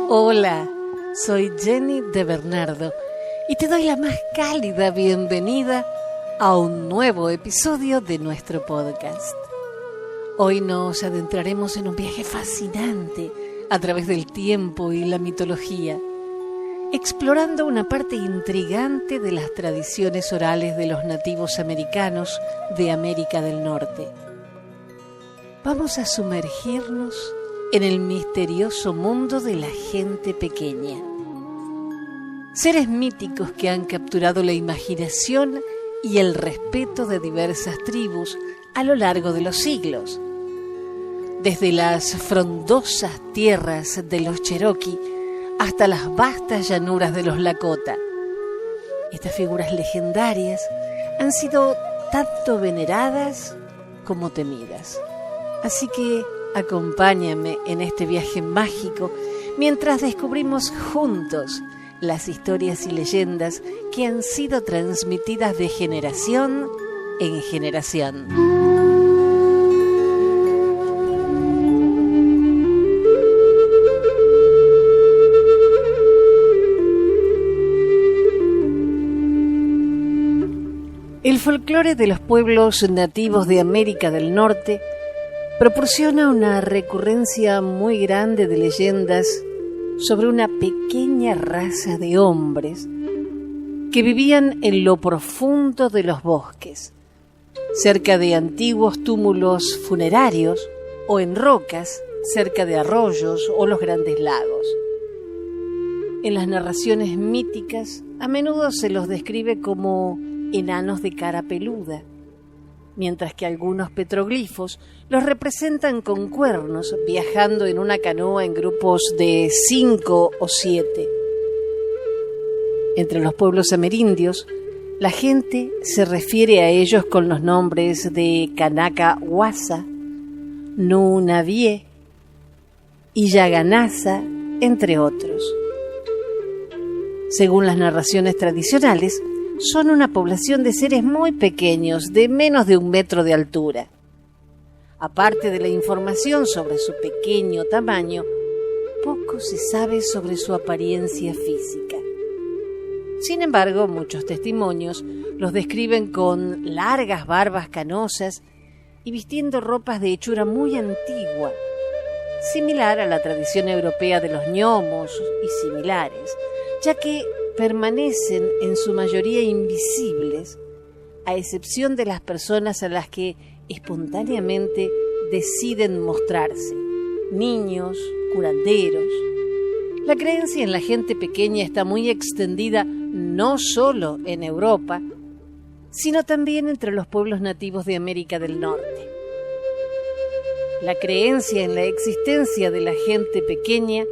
Hola, soy Jenny de Bernardo y te doy la más cálida bienvenida a un nuevo episodio de nuestro podcast. Hoy nos adentraremos en un viaje fascinante a través del tiempo y la mitología, explorando una parte intrigante de las tradiciones orales de los nativos americanos de América del Norte. Vamos a sumergirnos en el misterioso mundo de la gente pequeña. Seres míticos que han capturado la imaginación y el respeto de diversas tribus a lo largo de los siglos. Desde las frondosas tierras de los Cherokee hasta las vastas llanuras de los Lakota. Estas figuras legendarias han sido tanto veneradas como temidas. Así que acompáñame en este viaje mágico mientras descubrimos juntos las historias y leyendas que han sido transmitidas de generación en generación. El folclore de los pueblos nativos de América del Norte proporciona una recurrencia muy grande de leyendas sobre una pequeña raza de hombres que vivían en lo profundo de los bosques, cerca de antiguos túmulos funerarios o en rocas cerca de arroyos o los grandes lagos. En las narraciones míticas a menudo se los describe como enanos de cara peluda, mientras que algunos petroglifos los representan con cuernos viajando en una canoa en grupos de 5 o 7. Entre los pueblos amerindios, la gente se refiere a ellos con los nombres de Kanaka Wasa, Nunavie y Yaganasa, entre otros. Según las narraciones tradicionales, son una población de seres muy pequeños, de menos de 1 metro de altura. Aparte de la información sobre su pequeño tamaño, poco se sabe sobre su apariencia física. Sin embargo, muchos testimonios los describen con largas barbas canosas y vistiendo ropas de hechura muy antigua, similar a la tradición europea de los gnomos y similares, ya que permanecen en su mayoría invisibles, a excepción de las personas a las que espontáneamente deciden mostrarse, niños, curanderos. La creencia en la gente pequeña está muy extendida no solo en Europa, sino también entre los pueblos nativos de América del Norte. La creencia en la existencia de la gente pequeña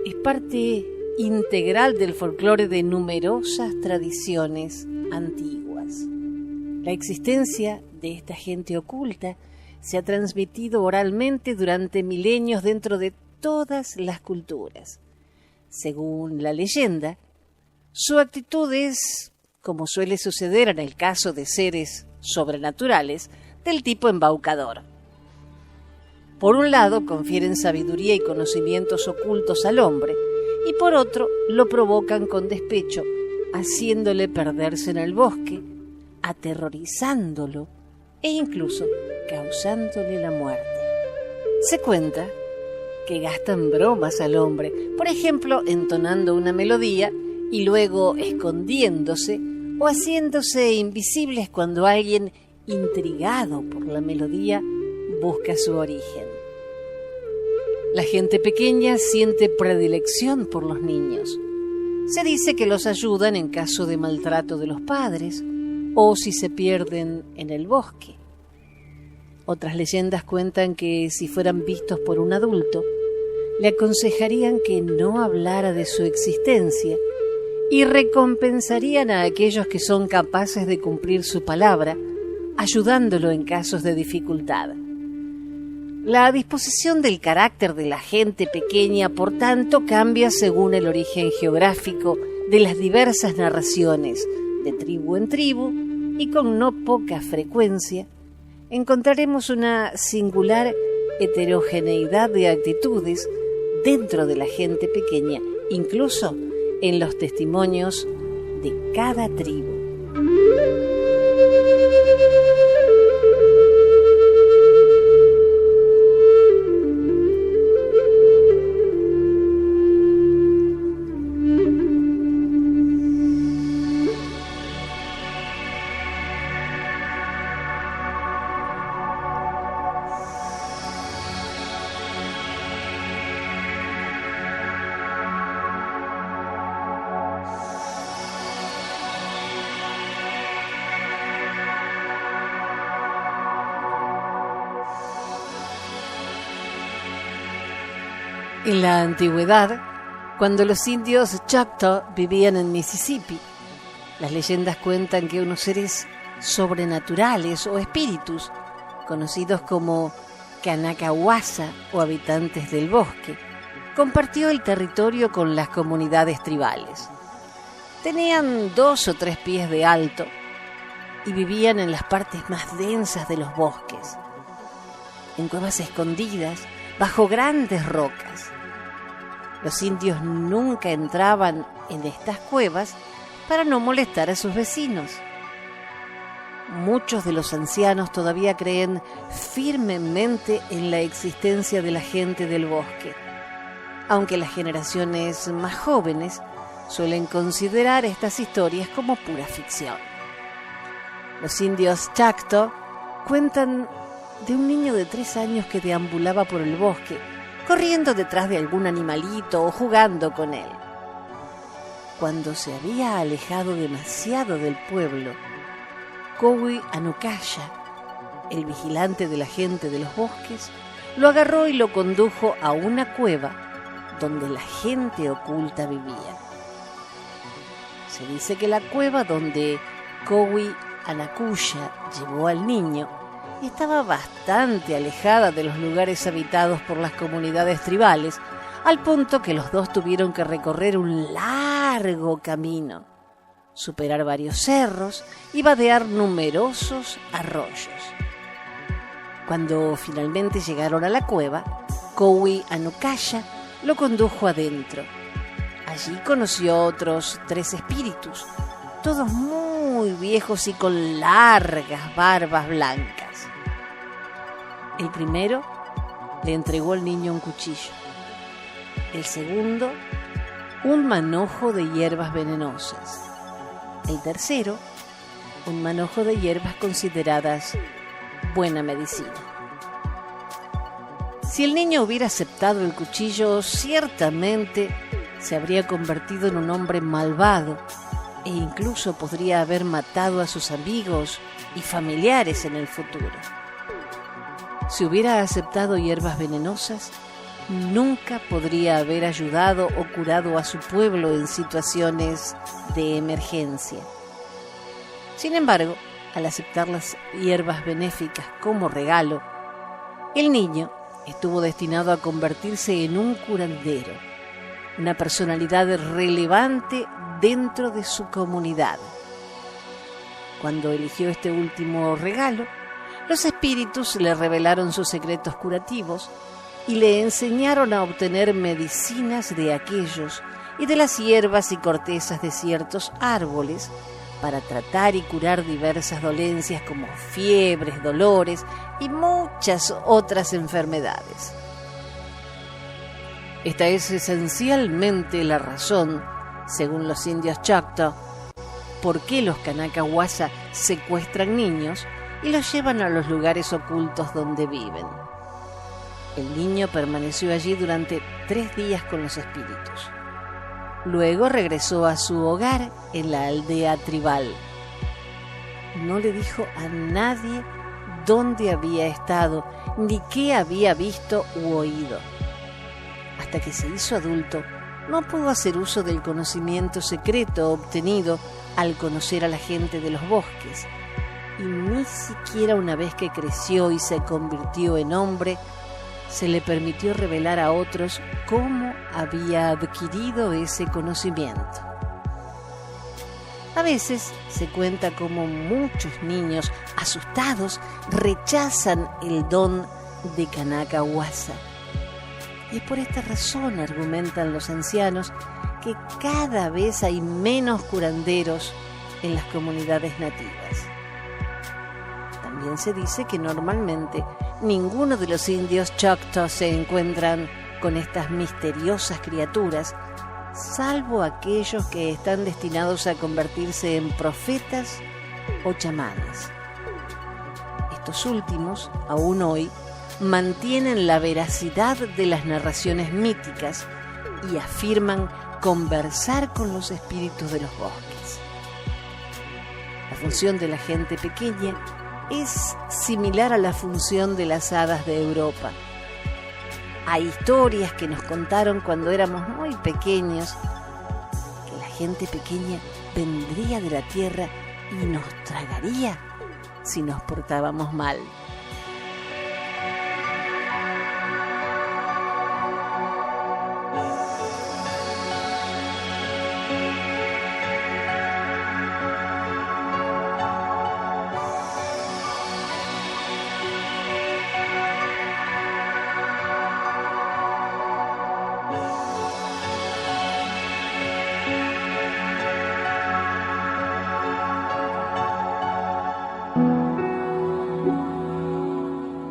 es parte integral del folclore de numerosas tradiciones antiguas. La existencia de esta gente oculta se ha transmitido oralmente durante milenios dentro de todas las culturas. Según la leyenda, su actitud es, como suele suceder en el caso de seres sobrenaturales, del tipo embaucador. Por un lado, confieren sabiduría y conocimientos ocultos al hombre, y por otro, lo provocan con despecho, haciéndole perderse en el bosque, aterrorizándolo e incluso causándole la muerte. Se cuenta que gastan bromas al hombre, por ejemplo, entonando una melodía y luego escondiéndose o haciéndose invisibles cuando alguien, intrigado por la melodía, busca su origen. La gente pequeña siente predilección por los niños. Se dice que los ayudan en caso de maltrato de los padres o si se pierden en el bosque. Otras leyendas cuentan que si fueran vistos por un adulto, le aconsejarían que no hablara de su existencia y recompensarían a aquellos que son capaces de cumplir su palabra, ayudándolo en casos de dificultad. La disposición del carácter de la gente pequeña, por tanto, cambia según el origen geográfico de las diversas narraciones, de tribu en tribu, y con no poca frecuencia encontraremos una singular heterogeneidad de actitudes dentro de la gente pequeña, incluso en los testimonios de cada tribu. En la antigüedad, cuando los indios Choctaw vivían en Mississippi, las leyendas cuentan que unos seres sobrenaturales o espíritus, conocidos como Kanakawasa o habitantes del bosque, compartió el territorio con las comunidades tribales. Tenían 2 o 3 pies de alto y vivían en las partes más densas de los bosques, en cuevas escondidas bajo grandes rocas. Los indios nunca entraban en estas cuevas para no molestar a sus vecinos. Muchos de los ancianos todavía creen firmemente en la existencia de la gente del bosque, aunque las generaciones más jóvenes suelen considerar estas historias como pura ficción. Los indios Choctaw cuentan de un niño de 3 años que deambulaba por el bosque, corriendo detrás de algún animalito o jugando con él. Cuando se había alejado demasiado del pueblo, Kowi Anukaya, el vigilante de la gente de los bosques, lo agarró y lo condujo a una cueva donde la gente oculta vivía. Se dice que la cueva donde Kowi Anukaya llevó al niño estaba bastante alejada de los lugares habitados por las comunidades tribales, al punto que los dos tuvieron que recorrer un largo camino, superar varios cerros y vadear numerosos arroyos. Cuando finalmente llegaron a la cueva, Kowi Anukaya lo condujo adentro. Allí conoció otros 3 espíritus, todos muy viejos y con largas barbas blancas. El primero le entregó al niño un cuchillo. El segundo, un manojo de hierbas venenosas. El tercero, un manojo de hierbas consideradas buena medicina. Si el niño hubiera aceptado el cuchillo, ciertamente se habría convertido en un hombre malvado e incluso podría haber matado a sus amigos y familiares en el futuro. Si hubiera aceptado hierbas venenosas, nunca podría haber ayudado o curado a su pueblo en situaciones de emergencia. Sin embargo, al aceptar las hierbas benéficas como regalo, el niño estuvo destinado a convertirse en un curandero, una personalidad relevante dentro de su comunidad. Cuando eligió este último regalo, los espíritus le revelaron sus secretos curativos y le enseñaron a obtener medicinas de aquellos y de las hierbas y cortezas de ciertos árboles para tratar y curar diversas dolencias como fiebres, dolores y muchas otras enfermedades. Esta es esencialmente la razón, según los indios Choctaw, por qué los Kanakawasa secuestran niños y los llevan a los lugares ocultos donde viven. El niño permaneció allí durante 3 días con los espíritus. Luego regresó a su hogar en la aldea tribal. No le dijo a nadie dónde había estado, ni qué había visto u oído. Hasta que se hizo adulto, no pudo hacer uso del conocimiento secreto obtenido al conocer a la gente de los bosques, y ni siquiera una vez que creció y se convirtió en hombre, se le permitió revelar a otros cómo había adquirido ese conocimiento. A veces se cuenta cómo muchos niños asustados rechazan el don de Kanakawasa. Y es por esta razón, argumentan los ancianos, que cada vez hay menos curanderos en las comunidades nativas. También se dice que normalmente ninguno de los indios Choctaw se encuentran con estas misteriosas criaturas, salvo aquellos que están destinados a convertirse en profetas o chamanes. Estos últimos, aún hoy, mantienen la veracidad de las narraciones míticas y afirman conversar con los espíritus de los bosques. La función de la gente pequeña es similar a la función de las hadas de Europa. Hay historias que nos contaron cuando éramos muy pequeños, que la gente pequeña vendría de la tierra y nos tragaría si nos portábamos mal.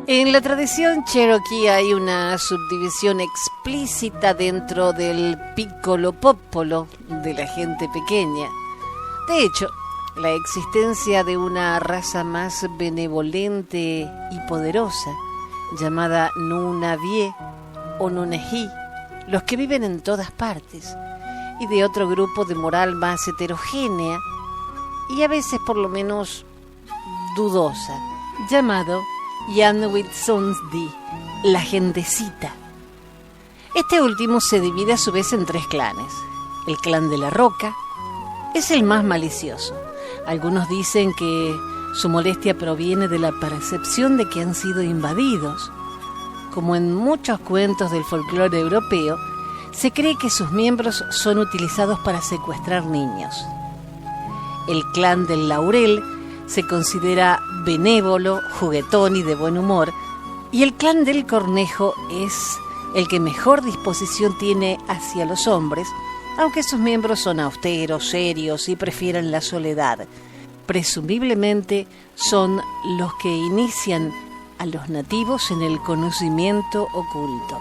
En la tradición cherokee hay una subdivisión explícita dentro del piccolo popolo de la gente pequeña. De hecho, la existencia de una raza más benevolente y poderosa, llamada Nunavie o Nunehí, los que viven en todas partes, y de otro grupo de moral más heterogénea y a veces por lo menos dudosa, llamado Inuit-Sonsdi, la gentecita. Este último se divide a su vez en 3 clanes. El clan de la roca es el más malicioso. Algunos dicen que su molestia proviene de la percepción de que han sido invadidos. Como en muchos cuentos del folclore europeo, se cree que sus miembros son utilizados para secuestrar niños. El clan del laurel se considera benévolo, juguetón y de buen humor, y el clan del cornejo es el que mejor disposición tiene hacia los hombres, aunque sus miembros son austeros, serios y prefieren la soledad. Presumiblemente son los que inician a los nativos en el conocimiento oculto.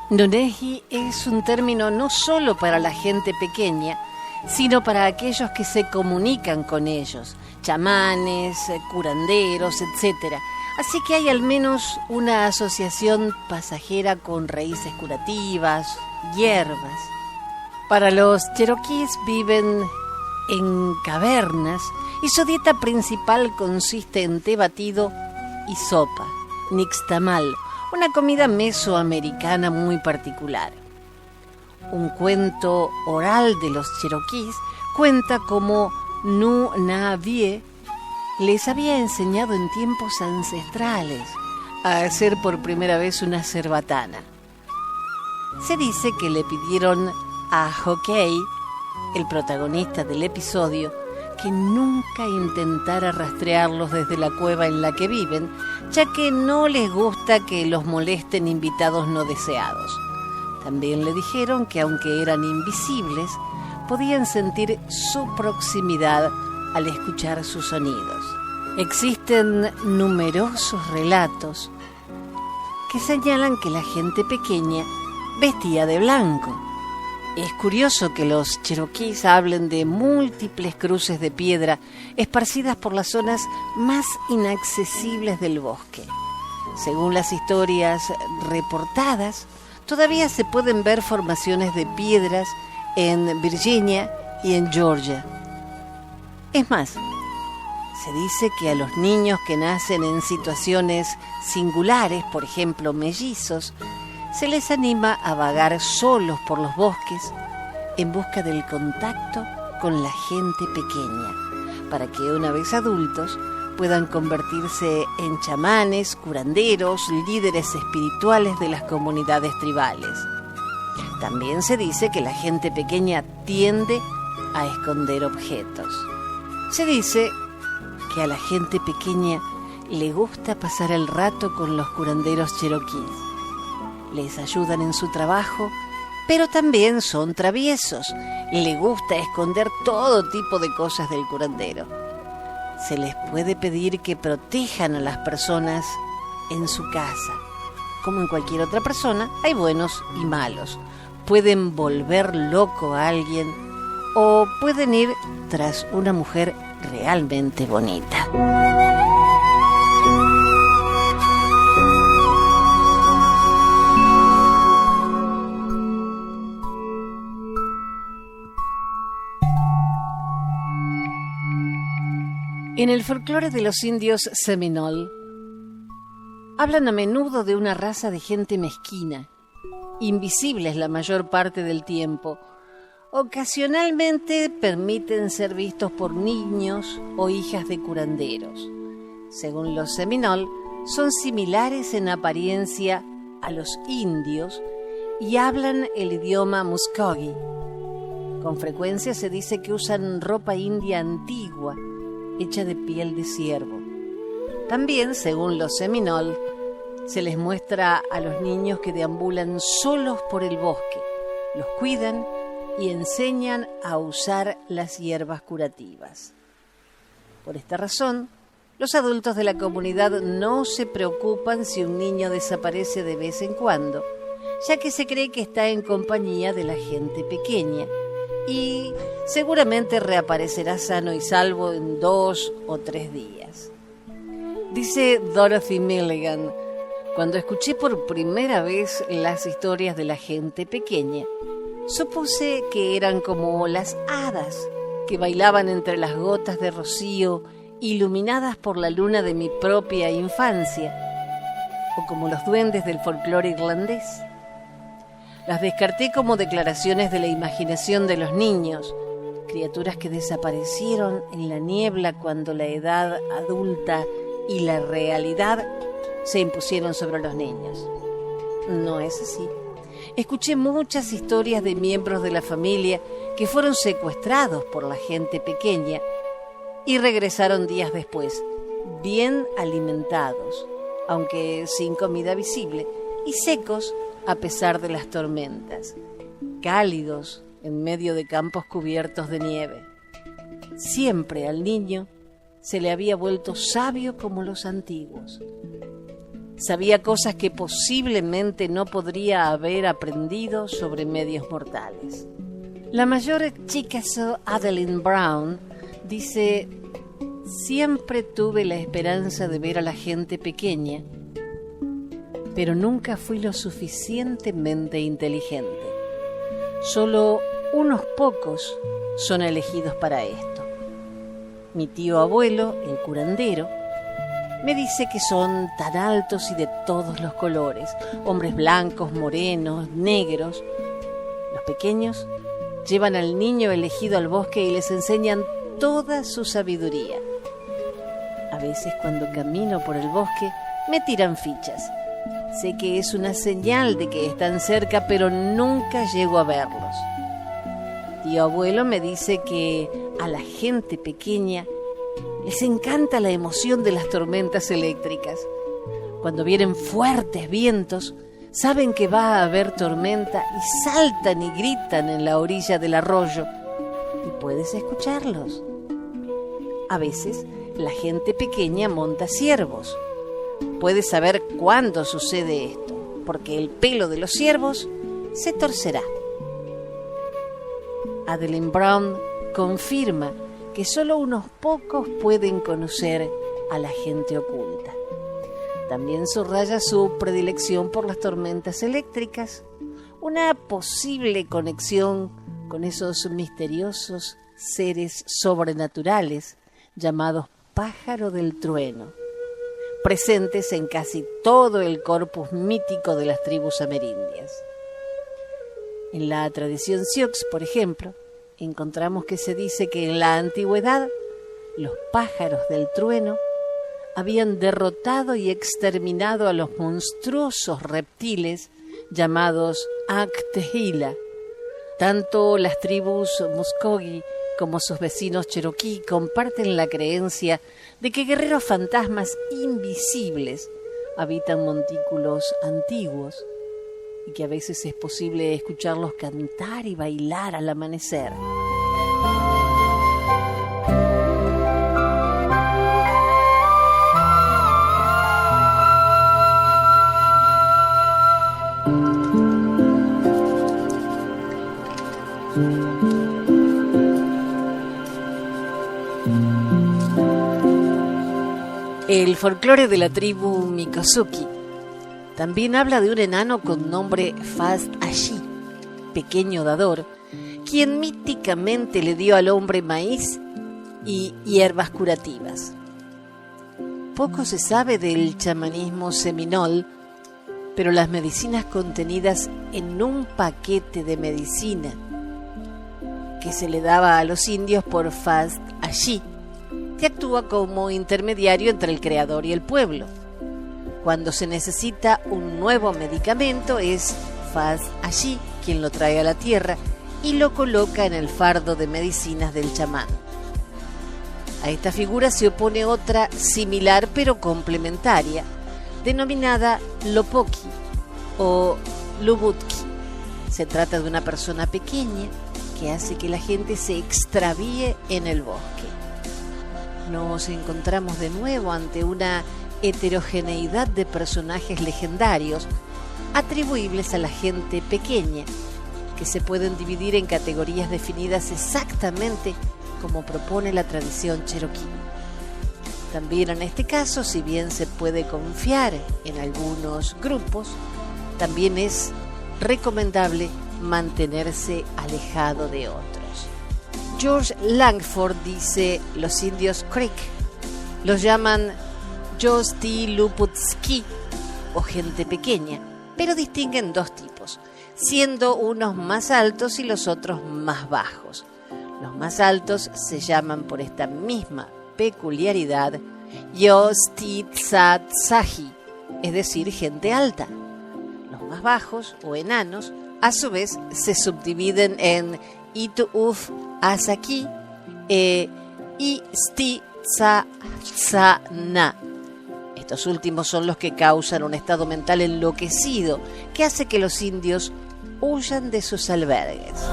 Nunehí es un término no solo para la gente pequeña, sino para aquellos que se comunican con ellos, chamanes, curanderos, etc. Así que hay al menos una asociación pasajera con raíces curativas, hierbas. Para los cherokees viven en cavernas y su dieta principal consiste en té batido y sopa, nixtamal, una comida mesoamericana muy particular. Un cuento oral de los cherokees cuenta cómo Nunavie les había enseñado en tiempos ancestrales a hacer por primera vez una cerbatana. Se dice que le pidieron a Hokey, el protagonista del episodio, que nunca intentara rastrearlos desde la cueva en la que viven, ya que no les gusta que los molesten invitados no deseados. También le dijeron que aunque eran invisibles, podían sentir su proximidad al escuchar sus sonidos. Existen numerosos relatos que señalan que la gente pequeña vestía de blanco. Es curioso que los cherokees hablen de múltiples cruces de piedra esparcidas por las zonas más inaccesibles del bosque. Según las historias reportadas, todavía se pueden ver formaciones de piedras en Virginia y en Georgia. Es más, se dice que a los niños que nacen en situaciones singulares, por ejemplo mellizos, se les anima a vagar solos por los bosques en busca del contacto con la gente pequeña, para que una vez adultos puedan convertirse en chamanes, curanderos, líderes espirituales de las comunidades tribales. También se dice que la gente pequeña tiende a esconder objetos. Se dice que a la gente pequeña le gusta pasar el rato con los curanderos cherokees. les ayudan en su trabajo, pero también son traviesos. Le gusta esconder todo tipo de cosas del curandero. Se les puede pedir que protejan a las personas en su casa. Como en cualquier otra persona, hay buenos y malos. Pueden volver loco a alguien o pueden ir tras una mujer realmente bonita. En el folclore de los indios Seminole, hablan a menudo de una raza de gente mezquina, invisibles la mayor parte del tiempo. Ocasionalmente permiten ser vistos por niños o hijas de curanderos. Según los Seminole, son similares en apariencia a los indios y hablan el idioma Muskogee. Con frecuencia se dice que usan ropa india antigua, hecha de piel de ciervo. También, según los Seminole, se les muestra a los niños que deambulan solos por el bosque, los cuidan y enseñan a usar las hierbas curativas. Por esta razón, los adultos de la comunidad no se preocupan si un niño desaparece de vez en cuando, ya que se cree que está en compañía de la gente pequeña y seguramente reaparecerá sano y salvo en 2 o 3 días. Dice Dorothy Milligan: cuando escuché por primera vez las historias de la gente pequeña, supuse que eran como las hadas que bailaban entre las gotas de rocío iluminadas por la luna de mi propia infancia, o como los duendes del folclore irlandés. Las descarté como declaraciones de la imaginación de los niños, criaturas que desaparecieron en la niebla cuando la edad adulta y la realidad se impusieron sobre los niños. No es así. Escuché muchas historias de miembros de la familia que fueron secuestrados por la gente pequeña y regresaron días después, bien alimentados, aunque sin comida visible, y secos a pesar de las tormentas, cálidos en medio de campos cubiertos de nieve. Siempre al niño se le había vuelto sabio como los antiguos. Sabía cosas que posiblemente no podría haber aprendido sobre medios mortales. La mayor Chickasaw Adeline Brown dice: siempre tuve la esperanza de ver a la gente pequeña, pero nunca fui lo suficientemente inteligente. Solo unos pocos son elegidos para esto. Mi tío abuelo, el curandero, me dice que son tan altos y de todos los colores, hombres blancos, morenos, negros. Los pequeños llevan al niño elegido al bosque y les enseñan toda su sabiduría. A veces cuando camino por el bosque me tiran fichas. Sé que es una señal de que están cerca, pero nunca llego a verlos. Tío abuelo me dice que a la gente pequeña les encanta la emoción de las tormentas eléctricas. Cuando vienen fuertes vientos, saben que va a haber tormenta y saltan y gritan en la orilla del arroyo. Y puedes escucharlos. A veces la gente pequeña monta ciervos. Puedes saber cuándo sucede esto, porque el pelo de los ciervos se torcerá. Adeline Brown confirma que solo unos pocos pueden conocer a la gente oculta. También subraya su predilección por las tormentas eléctricas, una posible conexión con esos misteriosos seres sobrenaturales llamados pájaro del trueno, presentes en casi todo el corpus mítico de las tribus amerindias. En la tradición Sioux, por ejemplo, encontramos que se dice que en la antigüedad los pájaros del trueno habían derrotado y exterminado a los monstruosos reptiles llamados Aktehila. Tanto las tribus Muskogee como sus vecinos Cherokee comparten la creencia de que guerreros fantasmas invisibles habitan montículos antiguos y que a veces es posible escucharlos cantar y bailar al amanecer. El folclore de la tribu Miccosukee también habla de un enano con nombre Fast-Ashi, pequeño dador, quien míticamente le dio al hombre maíz y hierbas curativas. Poco se sabe del chamanismo seminol, pero las medicinas contenidas en un paquete de medicina que se le daba a los indios por Fast-Ashi, que actúa como intermediario entre el creador y el pueblo. Cuando se necesita un nuevo medicamento, es Fast-Ashi quien lo trae a la tierra y lo coloca en el fardo de medicinas del chamán. A esta figura se opone otra similar pero complementaria, denominada Lopoki o Lubutki. Se trata de una persona pequeña que hace que la gente se extravíe en el bosque. Nos encontramos de nuevo ante una heterogeneidad de personajes legendarios atribuibles a la gente pequeña, que se pueden dividir en categorías definidas exactamente como propone la tradición cherokee. También en este caso, si bien se puede confiar en algunos grupos, también es recomendable mantenerse alejado de otros. George Langford dice: los indios Creek los llaman Yosti Luputski o gente pequeña, pero distinguen dos tipos, siendo unos más altos y los otros más bajos. Los más altos se llaman por esta misma peculiaridad Yosti-Tsa-Tsahi, es decir, gente alta. Los más bajos o enanos a su vez se subdividen en Ituuf Asaki e Isti Tsa-Tsa-Na. Estos últimos son los que causan un estado mental enloquecido que hace que los indios huyan de sus albergues.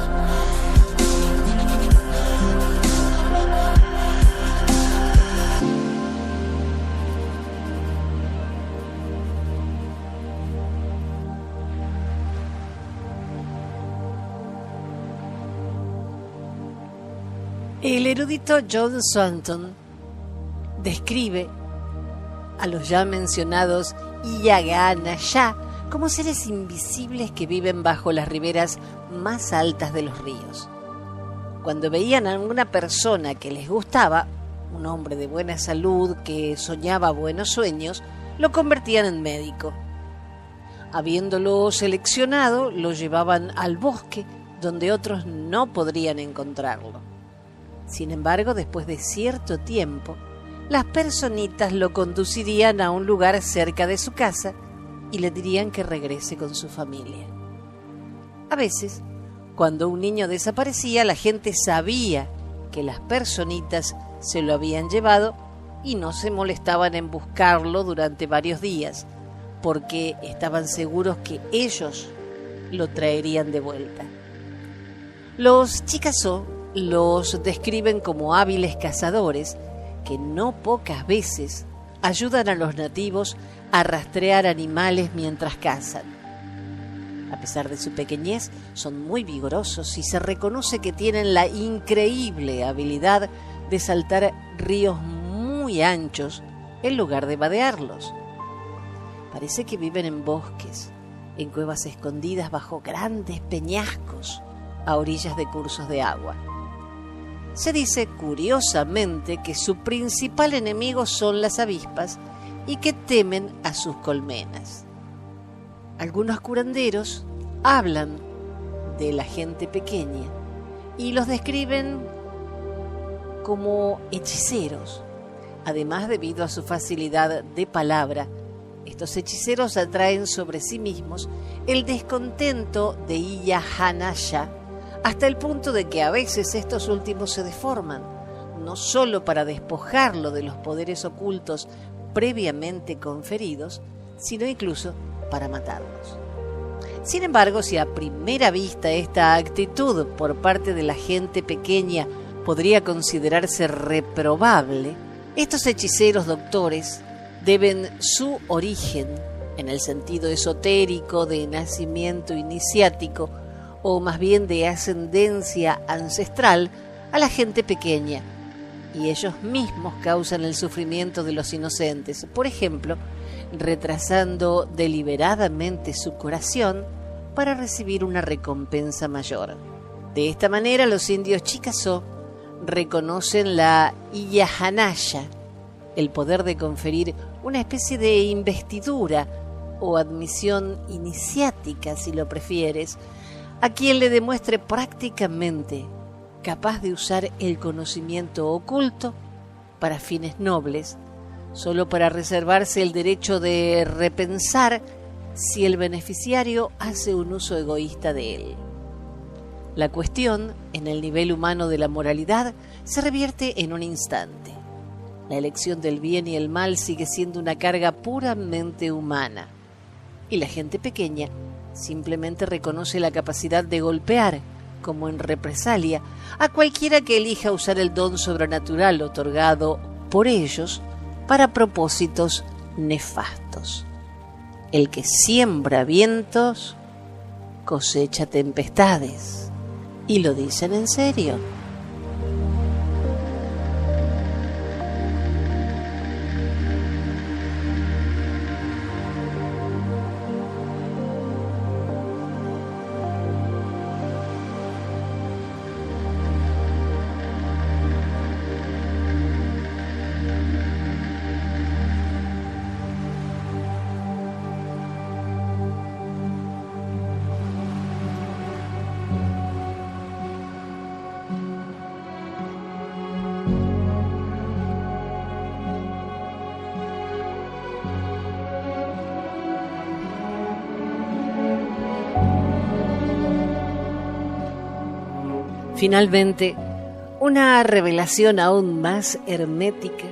El erudito John Swanton describe a los ya mencionados Yaganaya como seres invisibles que viven bajo las riberas más altas de los ríos. Cuando veían a una persona que les gustaba, un hombre de buena salud que soñaba buenos sueños, lo convertían en médico. Habiéndolo seleccionado, lo llevaban al bosque donde otros no podrían encontrarlo. Sin embargo, después de cierto tiempo, las personitas lo conducirían a un lugar cerca de su casa y le dirían que regrese con su familia. A veces, cuando un niño desaparecía, la gente sabía que las personitas se lo habían llevado y no se molestaban en buscarlo durante varios días, porque estaban seguros que ellos lo traerían de vuelta. Los Chickasaw los describen como hábiles cazadores que no pocas veces ayudan a los nativos a rastrear animales mientras cazan. A pesar de su pequeñez, son muy vigorosos y se reconoce que tienen la increíble habilidad de saltar ríos muy anchos en lugar de vadearlos. Parece que viven en bosques, en cuevas escondidas bajo grandes peñascos, a orillas de cursos de agua. Se dice curiosamente que su principal enemigo son las avispas y que temen a sus colmenas. Algunos curanderos hablan de la gente pequeña y los describen como hechiceros. Además, debido a su facilidad de palabra, estos hechiceros atraen sobre sí mismos el descontento de Yaganaya, hasta el punto de que a veces estos últimos se deforman, no solo para despojarlo de los poderes ocultos previamente conferidos, sino incluso para matarlos. Sin embargo, si a primera vista esta actitud por parte de la gente pequeña podría considerarse reprobable, estos hechiceros doctores deben su origen, en el sentido esotérico de nacimiento iniciático, o más bien de ascendencia ancestral, a la gente pequeña, y ellos mismos causan el sufrimiento de los inocentes, por ejemplo, retrasando deliberadamente su curación para recibir una recompensa mayor. De esta manera, los indios Chickasaw reconocen la Iyahanaya, el poder de conferir una especie de investidura o admisión iniciática, si lo prefieres, a quien le demuestre prácticamente capaz de usar el conocimiento oculto para fines nobles, solo para reservarse el derecho de repensar si el beneficiario hace un uso egoísta de él. La cuestión, en el nivel humano de la moralidad, se revierte en un instante. La elección del bien y el mal sigue siendo una carga puramente humana, y la gente pequeña simplemente reconoce la capacidad de golpear, como en represalia, a cualquiera que elija usar el don sobrenatural otorgado por ellos para propósitos nefastos. El que siembra vientos cosecha tempestades. ¿Y lo dicen en serio? Finalmente, una revelación aún más hermética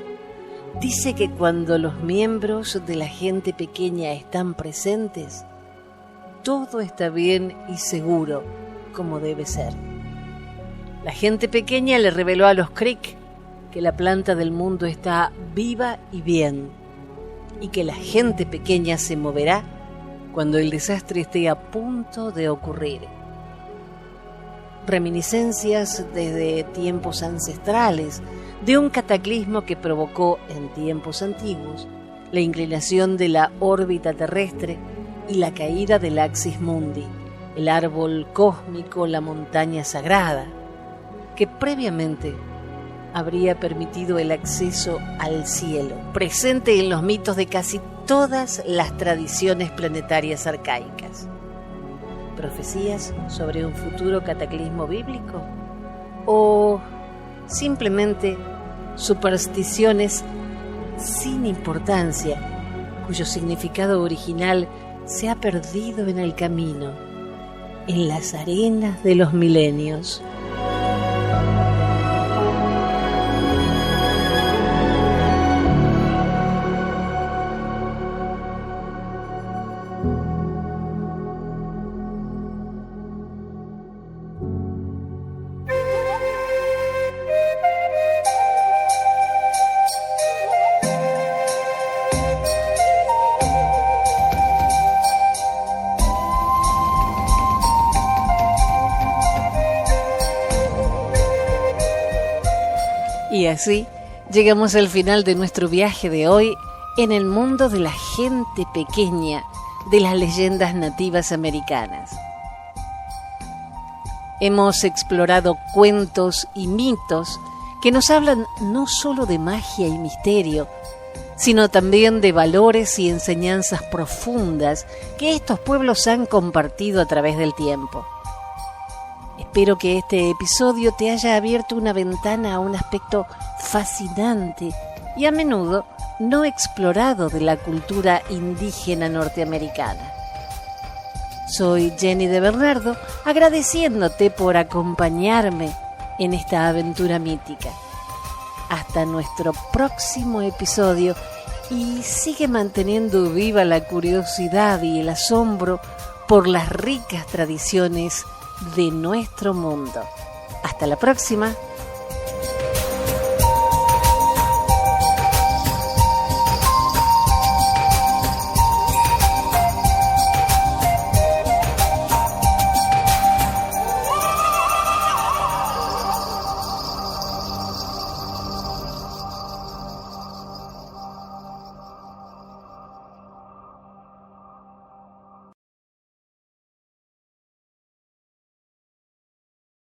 dice que cuando los miembros de la gente pequeña están presentes, todo está bien y seguro como debe ser. La gente pequeña le reveló a los Creek que la planta del mundo está viva y bien, y que la gente pequeña se moverá cuando el desastre esté a punto de ocurrir. Reminiscencias desde tiempos ancestrales de un cataclismo que provocó en tiempos antiguos la inclinación de la órbita terrestre y la caída del Axis Mundi, el árbol cósmico, la montaña sagrada, que previamente habría permitido el acceso al cielo, presente en los mitos de casi todas las tradiciones planetarias arcaicas. ¿Profecías sobre un futuro cataclismo bíblico? ¿O simplemente supersticiones sin importancia, cuyo significado original se ha perdido en el camino, en las arenas de los milenios? Y así llegamos al final de nuestro viaje de hoy en el mundo de la gente pequeña de las leyendas nativas americanas. Hemos explorado cuentos y mitos que nos hablan no solo de magia y misterio, sino también de valores y enseñanzas profundas que estos pueblos han compartido a través del tiempo. Espero que este episodio te haya abierto una ventana a un aspecto fascinante y a menudo no explorado de la cultura indígena norteamericana. Soy Jenny de Bernardo, agradeciéndote por acompañarme en esta aventura mítica. Hasta nuestro próximo episodio y sigue manteniendo viva la curiosidad y el asombro por las ricas tradiciones de nuestro mundo. Hasta la próxima.